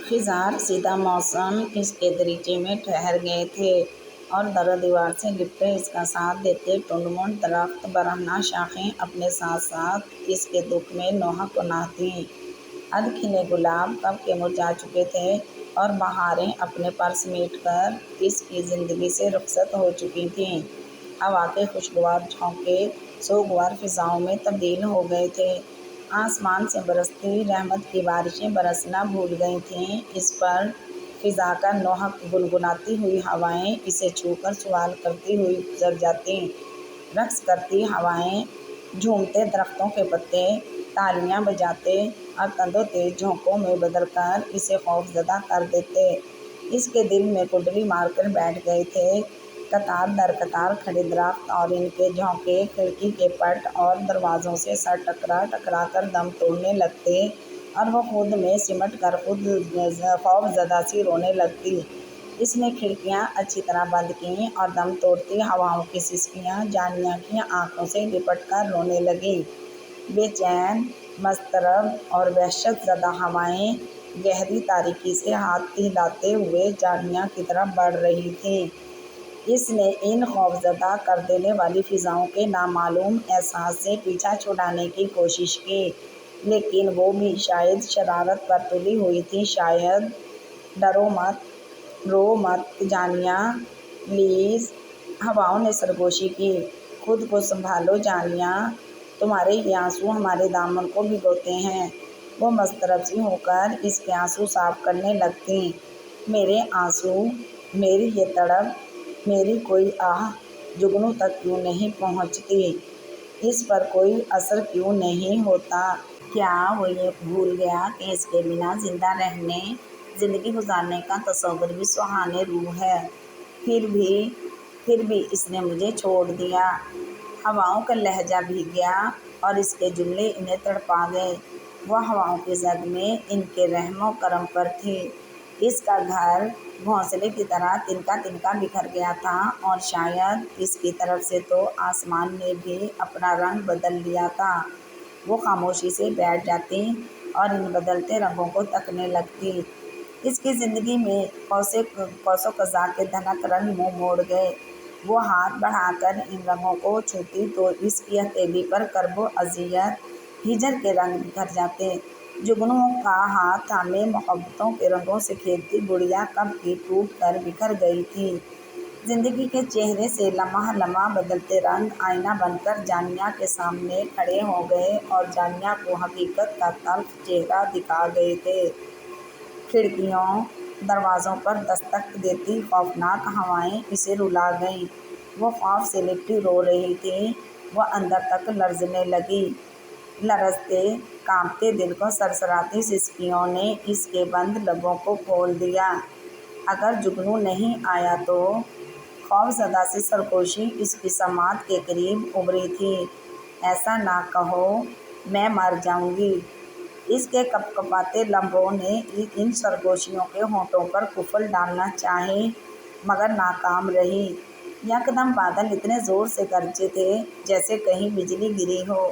خزاں سیدھا موسم اس کے دریچے میں ٹھہر گئے تھے اور در و دیوار سے لپٹے اس کا ساتھ دیتے ٹنڈ منڈ درخت برہنہ شاخیں اپنے ساتھ ساتھ اس کے دکھ میں نوحہ کناں تھیں۔ ادھ کھلے گلاب کب کے مرجھا چکے تھے اور بہاریں اپنے پر سمیٹ کر اس کی زندگی سے رخصت ہو چکی تھیں۔ ہوا کے خوشگوار جھونکے سوگوار فضاؤں میں تبدیل ہو گئے تھے۔ آسمان سے برستی رحمت کی بارشیں برسنا بھول گئی تھیں۔ اس پر فضا کا نوحہ گنگناتی ہوئی ہوائیں اسے چھو کر سوال کرتی ہوئی گزر جاتیں۔ رقص کرتی ہوائیں جھومتے درختوں کے پتے تالیاں بجاتے اور تند و تیز جھونکوں میں بدل کر اسے خوف زدہ کر دیتے۔ اس کے دل میں کنڈلی مار کر بیٹھ گئے تھے۔ قطار در قطار کھڑے درخت اور ان کے جھونکے کھڑکی کے پٹ اور دروازوں سے سر ٹکرا ٹکرا کر دم توڑنے لگتے اور وہ خود میں سمٹ کر خود خوف زدہ سی رونے لگتی۔ اس نے کھڑکیاں اچھی طرح بند کیں اور دم توڑتی ہواؤں کی سسکیاں جانیہ کی آنکھوں سے لپٹ کر رونے لگیں۔ بے چین، مضطرب اور وحشت زدہ ہوائیں گہری تاریکی سے ہاتھ ہلاتے ہوئے جانیہ کی طرف بڑھ رہی تھیں۔ اس نے ان خوفزدہ کر دینے والی فضاؤں کے نامعلوم احساس سے پیچھا چھڑانے کی کوشش کی، لیکن وہ بھی شاید شرارت پر تلی ہوئی تھیں۔ شاید ڈرو مت، رو مت جانیہ، پلیز۔ ہواؤں نے سرگوشی کی۔ خود کو سنبھالو جانیہ، تمہارے یہ آنسو ہمارے دامن کو بھگوتے ہیں۔ وہ مضطرب سی ہو کر اس کے آنسو صاف کرنے لگتیں۔ میرے آنسو، میری یہ تڑپ، میری کوئی آہ جگنو تک کیوں نہیں پہنچتی؟ اس پر کوئی اثر کیوں نہیں ہوتا؟ کیا وہ یہ بھول گیا کہ اس کے بنا زندہ رہنے، زندگی گزارنے کا تصور بھی سہانے روح ہے؟ پھر بھی اس نے مجھے چھوڑ دیا۔ ہواؤں کا لہجہ بھیگ گیا اور اس کے جملے انہیں تڑپا گئے۔ وہ ہواؤں کی زد میں ان کے رحم و کرم پر تھی۔ اس کا گھر گھونسلے کی طرح تنکا تنکا بکھر گیا تھا اور شاید اس کی طرف سے تو آسمان نے بھی اپنا رنگ بدل لیا تھا۔ وہ خاموشی سے بیٹھ جاتی اور ان بدلتے رنگوں کو تکنے لگتی۔ اس کی زندگی میں قوس قزح کے دھنک رنگ منہ موڑ گئے۔ وہ ہاتھ بڑھا کر ان رنگوں کو چھوتی تو اس کی ہتھیلی پر کرب و اذیت، ہجر کے رنگ بکھر جاتے۔ جگنو کا ہاتھ تھامے محبتوں کے رنگوں سے کھیلتی گڑیا کب کی ٹوٹ کر بکھر گئی تھی۔ زندگی کے چہرے سے لمحہ لمحہ بدلتے رنگ آئینہ بن کر جانیہ کے سامنے کھڑے ہو گئے اور جانیہ کو حقیقت کا تلخ چہرہ دکھا گئے تھے۔ کھڑکیوں، دروازوں پر دستک دیتی خوفناک ہوائیں اسے رلا گئیں۔ وہ خوف سے لپٹی رو رہی تھی۔ وہ اندر تک لرزنے لگی۔ لرزتے کانپتے دل کو سرسراتی سسکیوں نے اس کے بند لبوں کو کھول دیا۔ اگر جگنو نہیں آیا تو؟ خوف زدہ سی سرگوشی اس کی سماعت کے قریب ابھری تھی۔ ایسا نہ کہو، میں مر جاؤں گی۔ اس کے کپکپاتے لبوں نے ان سرگوشیوں کے ہونٹوں پر قفل ڈالنا چاہی مگر ناکام رہی۔ یکدم بادل اتنے زور سے گرجے تھے جیسے کہیں بجلی گری ہو۔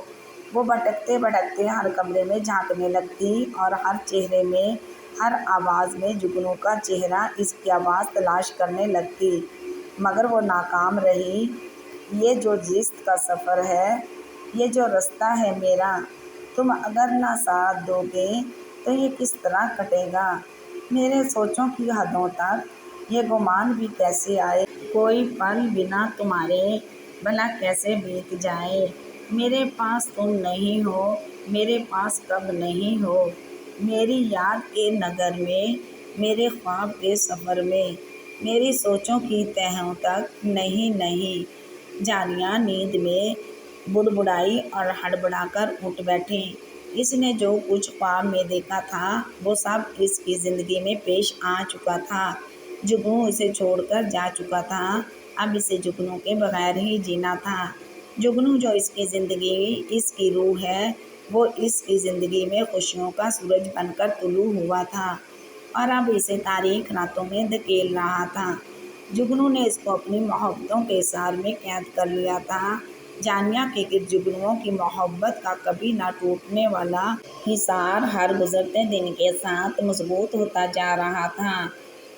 وہ بھٹکتے بھٹکتے ہر کمرے میں جھانکنے لگتی اور ہر چہرے میں، ہر آواز میں جگنو کا چہرہ، اس کی آواز تلاش کرنے لگتی مگر وہ ناکام رہی۔ یہ جو جست کا سفر ہے، یہ جو رستہ ہے میرا، تم اگر نہ ساتھ دو گے تو یہ کس طرح کٹے گا؟ میرے سوچوں کی حدوں تک یہ گمان بھی کیسے آئے؟ کوئی پل بنا تمہارے بھلا کیسے بیت جائے؟ میرے پاس تم نہیں ہو، میرے پاس کب نہیں ہو، میری یاد کے نگر میں، میرے خواب کے سفر میں، میری سوچوں کی تہوں تک نہیں۔ جانیہ نیند میں بڑبڑائی اور ہڑبڑا کر اٹھ بیٹھی۔ اس نے جو کچھ خواب میں دیکھا تھا وہ سب اس کی زندگی میں پیش آ چکا تھا۔ جگنو اسے چھوڑ کر جا چکا تھا۔ اب اسے جگنو کے بغیر ہی جینا تھا۔ جگنو جو اس کی زندگی، اس کی روح ہے، وہ اس کی زندگی میں خوشیوں کا سورج بن کر طلوع ہوا تھا اور اب اسے تاریک راتوں میں دھکیل رہا تھا۔ جگنو نے اس کو اپنی محبتوں کے حصار میں قید کر لیا تھا۔ جانیہ کے گرد جگنوؤں کی محبت کا کبھی نہ ٹوٹنے والا حصار ہر گزرتے دن کے ساتھ مضبوط ہوتا جا رہا تھا۔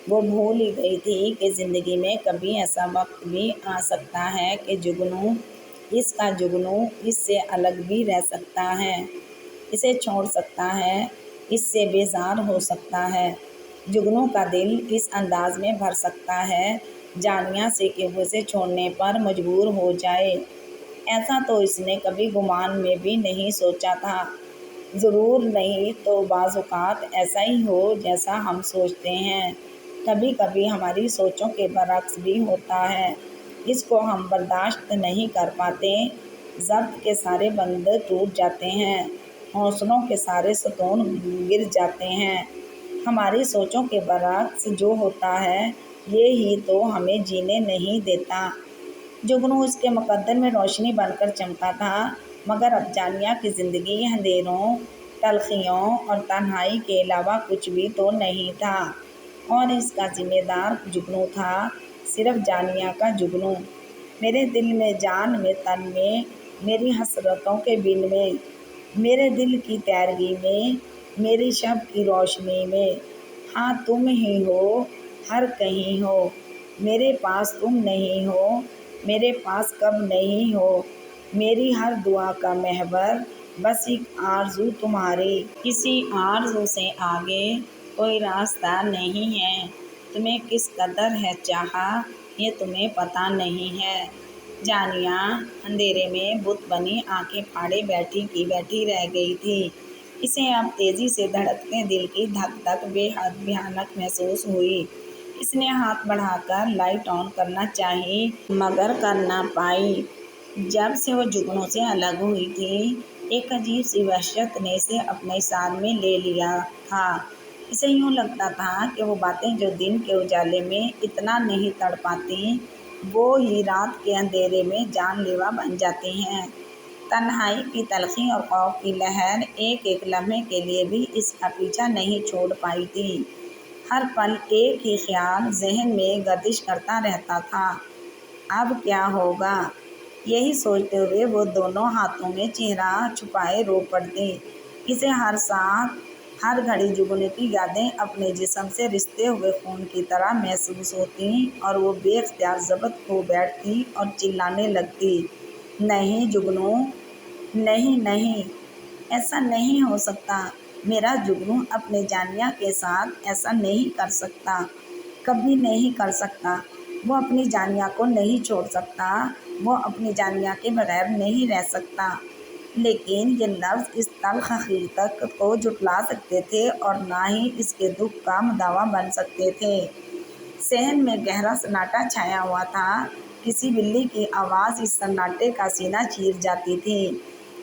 وہ بھول ہی گئی تھی کہ زندگی میں کبھی ایسا وقت بھی آ سکتا ہے کہ جگنو، اس کا جگنو اس سے الگ بھی رہ سکتا ہے، اسے چھوڑ سکتا ہے، اس سے بیزار ہو سکتا ہے۔ جگنو کا دل اس انداز میں بھر سکتا ہے جانیہ سے کہ وہ اسے چھوڑنے پر مجبور ہو جائے۔ ایسا تو اس نے کبھی گمان میں بھی نہیں سوچا تھا۔ ضرور نہیں تو بعض اوقات ایسا ہی ہو جیسا ہم سوچتے ہیں، کبھی کبھی ہماری سوچوں کے برعکس بھی ہوتا ہے، اس کو ہم برداشت نہیں کر پاتے، ضبط کے سارے بند ٹوٹ جاتے ہیں، حوصلوں کے سارے ستون گر جاتے ہیں۔ ہماری سوچوں کے برعکس جو ہوتا ہے یہی تو ہمیں جینے نہیں دیتا۔ جگنو اس کے مقدر میں روشنی بن کر چمکا تھا، مگر اب جانیہ کی زندگی اندھیروں، تلخیوں اور تنہائی کے علاوہ کچھ بھی تو نہیں تھا، اور اس کا ذمہ دار جگنو تھا، صرف جانیہ کا جگنو۔ میرے دل میں، جان میں، تن میں، میری حسرتوں کے بن میں، میرے دل کی تیرگی میں، میری شب کی روشنی میں، ہاں تم ہی ہو، ہر کہیں ہو، میرے پاس تم نہیں ہو، میرے پاس کب نہیں ہو، میری ہر دعا کا محور بس ایک آرزو تمہاری۔ کسی آرزو سے آگے کوئی راستہ نہیں ہے، تمہیں کس قدر ہے چاہا یہ تمہیں پتہ نہیں ہے۔ جانیہ اندھیرے میں بت بنی آنکھیں پھاڑے بیٹھی کی بیٹھی رہ گئی تھی۔ اسے اب تیزی سے دھڑکتے دل کی دھک دھک بے حد بھیانک محسوس ہوئی۔ اس نے ہاتھ بڑھا کر لائٹ آن کرنا چاہی مگر کر نہ پائی۔ جب سے وہ جگنو سے الگ ہوئی تھی ایک عجیب سی وحشت نے اسے اپنے حصار میں لے لیا تھا۔ اسے یوں لگتا تھا کہ وہ باتیں جو دن کے اجالے میں اتنا نہیں تڑ پاتی وہ ہی رات کے اندھیرے میں جان لیوا بن جاتی ہیں۔ تنہائی کی تلخی اور خوف کی لہر ایک ایک لمحے کے لیے بھی اس کا پیچھا نہیں چھوڑ پائی تھی۔ ہر پل ایک ہی خیال ذہن میں گردش کرتا رہتا تھا، اب کیا ہوگا؟ یہی سوچتے ہوئے وہ دونوں ہاتھوں میں چہرہ چھپائے رو پڑتی۔ اسے ہر سانس، ہر گھڑی جگنو کی یادیں اپنے جسم سے رستے ہوئے خون کی طرح محسوس ہوتی اور وہ بے اختیار ضبط کھو بیٹھتی اور چلانے لگتی، نہیں جگنو، نہیں نہیں، ایسا نہیں ہو سکتا، میرا جگنو اپنے جانیہ کے ساتھ ایسا نہیں کر سکتا، کبھی نہیں کر سکتا، وہ اپنی جانیہ کو نہیں چھوڑ سکتا، وہ اپنی جانیہ کے بغیر نہیں رہ سکتا۔ لیکن یہ لفظ اس تلخ حقیقت کو جھٹلا سکتے تھے اور نہ ہی اس کے دکھ کا مداوا بن سکتے تھے۔ صحن میں گہرا سناٹا چھایا ہوا تھا، کسی بلی کی آواز اس سناٹے کا سینہ چیر جاتی تھی۔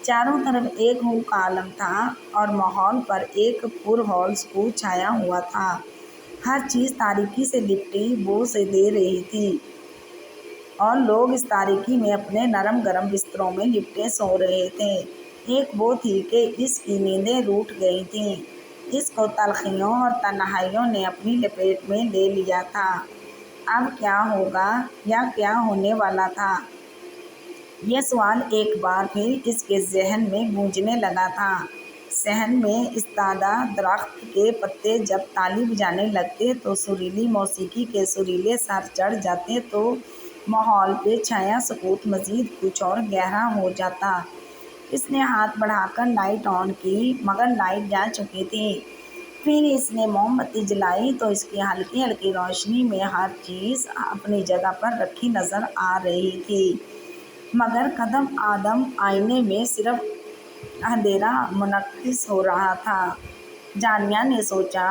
چاروں طرف ایک ہو کا عالم تھا اور ماحول پر ایک پر ہول سکوت چھایا ہوا تھا، ہر چیز تاریکی سے لپٹی بو سے دے رہی تھی اور لوگ اس تاریکی میں اپنے نرم گرم بستروں میں لپٹے سو رہے تھے۔ ایک وہ تھی کہ اس کی نیندیں روٹھ گئی تھیں، اس کو تلخیوں اور تنہائیوں نے اپنی لپیٹ میں لے لیا تھا۔ اب کیا ہوگا یا کیا ہونے والا تھا؟ یہ سوال ایک بار پھر اس کے ذہن میں گونجنے لگا تھا۔ صحن میں استادہ درخت کے پتے جب تالی بجانے لگتے تو سریلی موسیقی کے سریلے سر چڑھ جاتے تو ماحول پہ چھایا سکوت مزید کچھ اور گہرا ہو جاتا۔ اس نے ہاتھ بڑھا کر لائٹ آن کی مگر لائٹ جا چکی تھی۔ پھر اس نے موم بتی جلائی تو اس کی ہلکی ہلکی روشنی میں ہر چیز اپنی جگہ پر رکھی نظر آ رہی تھی، مگر قدم آدم آئینے میں صرف اندھیرا منعکس ہو رہا تھا۔ جانیہ نے سوچا،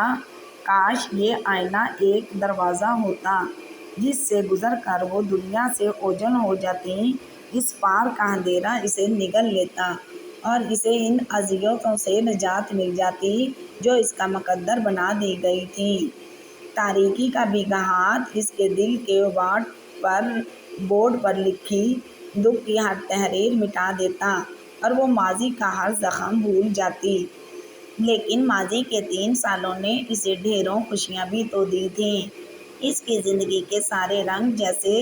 کاش یہ آئینہ ایک دروازہ ہوتا جس سے گزر کر وہ دنیا سے اوجھل ہو جاتی، اس پار کا اندھیرا اسے نگل لیتا اور اسے ان اذیتوں سے نجات مل جاتی جو اس کا مقدر بنا دی گئی تھیں۔ تاریکی کا بھیگا ہاتھ اس کے دل کے بورڈ پر لکھی دکھ کی ہر تحریر مٹا دیتا اور وہ ماضی کا ہر زخم بھول جاتی۔ لیکن ماضی کے 3 سالوں نے اسے ڈھیروں خوشیاں بھی تو دی تھیں۔ اس کی زندگی کے سارے رنگ جیسے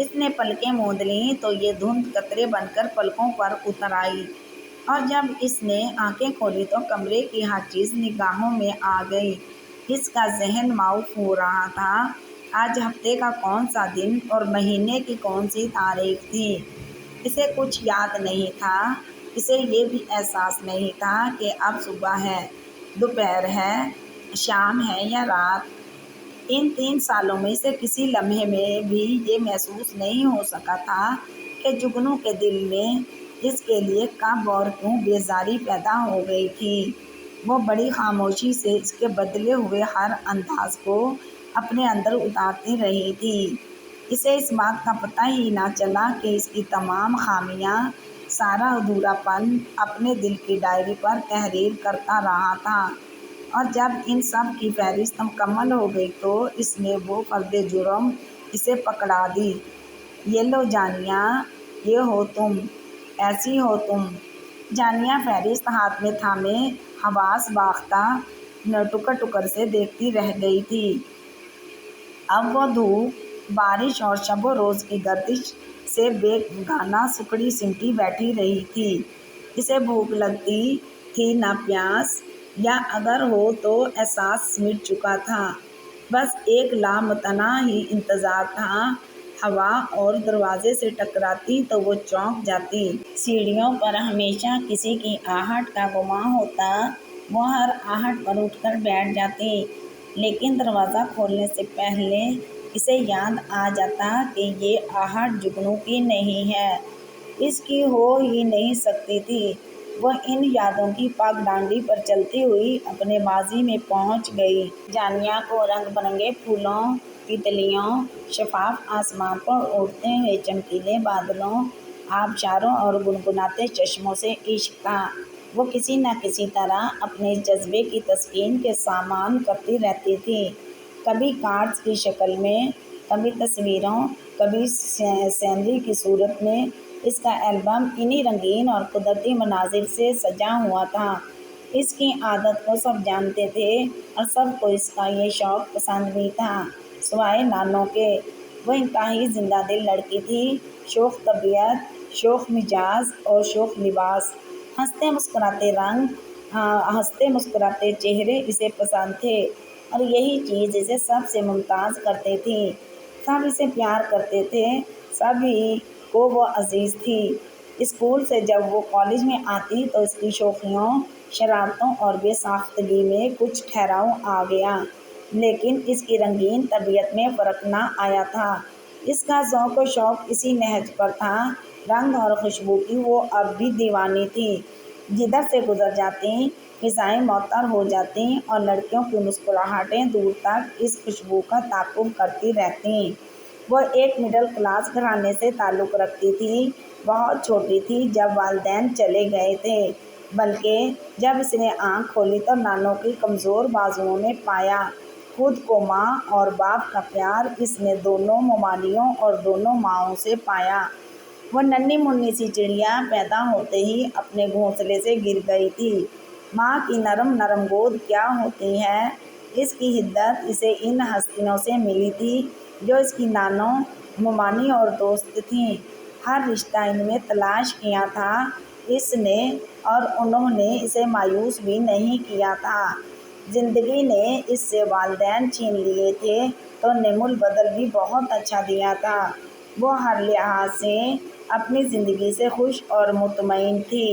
اس نے پلکیں موند لیں تو یہ دھند قطرے بن کر پلکوں پر اتر آئی، اور جب اس نے آنکھیں کھولی تو کمرے کی ہر چیز نگاہوں میں آ گئی۔ اس کا ذہن معاف ہو رہا تھا۔ آج ہفتے کا کون سا دن اور مہینے کی کون سی تاریخ تھی، اسے کچھ یاد نہیں تھا۔ اسے یہ بھی احساس نہیں تھا کہ اب صبح ہے، دوپہر ہے، شام ہے یا رات۔ ان 3 سالوں میں سے کسی لمحے میں بھی یہ محسوس نہیں ہو سکا تھا کہ جگنو کے دل میں اس کے لیے کب اور کیوں بیزاری پیدا ہو گئی تھی۔ وہ بڑی خاموشی سے اس کے بدلے ہوئے ہر انداز کو اپنے اندر اتارتی رہی تھی۔ اسے اس بات کا پتہ ہی نہ چلا کہ اس کی تمام خامیاں، سارا ادھورا پن اپنے دل کی ڈائری پر تحریر کرتا رہا تھا، اور جب ان سب کی فہرست مکمل ہو گئی تو اس نے وہ فرد جرم اسے پکڑا دی۔ یہ لو جانیہ، یہ ہو تم، ایسی ہو تم۔ جانیہ فہرست ہاتھ میں تھامے حواس باختہ ٹکر ٹکر سے دیکھتی رہ گئی تھی۔ اب وہ دھوپ، بارش اور شب و روز کی گردش سے بے گانہ سکڑی سمٹی بیٹھی رہی تھی۔ اسے بھوک لگتی تھی نہ پیاس، یا اگر ہو تو احساس مٹ چکا تھا۔ بس ایک لامتناہی انتظار تھا۔ ہوا اور دروازے سے ٹکراتی تو وہ چونک جاتی۔ سیڑھیوں پر ہمیشہ کسی کی آہٹ کا گماں ہوتا، وہ ہر آہٹ پر اٹھ کر بیٹھ جاتی، لیکن دروازہ کھولنے سے پہلے اسے یاد آ جاتا کہ یہ آہٹ جگنو کی نہیں ہے، اس کی ہو ہی نہیں سکتی تھی۔ وہ ان یادوں کی پگ ڈانڈی پر چلتی ہوئی اپنے ماضی میں پہنچ گئی۔ جانیہ کو رنگ برنگے پھولوں، تتلیوں، شفاف آسمان پر اڑتے ہوئے چمکیلے بادلوں، آبشاروں اور گنگناتے چشموں سے عشق تھا۔ وہ کسی نہ کسی طرح اپنے جذبے کی تسکین کے سامان کرتی رہتی تھی، کبھی کارڈز کی شکل میں، کبھی تصویروں، کبھی سینری کی صورت میں۔ اس کا البم انہی رنگین اور قدرتی مناظر سے سجا ہوا تھا۔ اس کی عادت کو سب جانتے تھے اور سب کو اس کا یہ شوق پسند بھی تھا، سوائے نانو کے۔ وہ انتہائی زندہ دل لڑکی تھی، شوخ طبیعت، شوخ مزاج اور شوخ لباس۔ ہنستے مسکراتے رنگ، ہنستے مسکراتے چہرے اسے پسند تھے، اور یہی چیز اسے سب سے ممتاز کرتی تھی۔ سب اسے پیار کرتے تھے، سبھی کو وہ عزیز تھی۔ اسکول سے جب وہ کالج میں آتی تو اس کی شوخیوں، شرارتوں اور بے ساختگی میں کچھ ٹھہراؤ آ گیا، لیکن اس کی رنگین طبیعت میں فرق نہ آیا تھا۔ اس کا ذوق و شوق اسی نہج پر تھا۔ رنگ اور خوشبو کی وہ اب بھی دیوانی تھی۔ جدھر سے گزر جاتی، فضائیں معطر ہو جاتی اور لڑکیوں کی مسکراہٹیں دور تک اس خوشبو کا تعاقب کرتی رہتیں۔ وہ ایک مڈل کلاس گھرانے سے تعلق رکھتی تھی، بہت چھوٹی تھی جب والدین چلے گئے تھے، بلکہ جب اس نے آنکھ کھولی تو نانو کی کمزور بازوؤں میں پایا خود کو ماں اور باپ کا پیار۔ اس نے دونوں ممالیوں اور دونوں ماؤں سے پایا۔ وہ ننھی منھی سی چڑیا پیدا ہوتے ہی اپنے گھونسلے سے گر گئی تھی۔ ماں کی نرم نرم گود کیا ہوتی ہے، اس کی حدت اسے ان ہستیوں سے ملی تھی جو اس کی نانو، ممانی اور دوست تھیں۔ ہر رشتہ ان میں تلاش کیا تھا اس نے، اور انہوں نے اسے مایوس بھی نہیں کیا تھا۔ زندگی نے اس سے والدین چھین لیے تھے تو نعم البدل بھی بہت اچھا دیا تھا۔ وہ ہر لحاظ سے اپنی زندگی سے خوش اور مطمئن تھی۔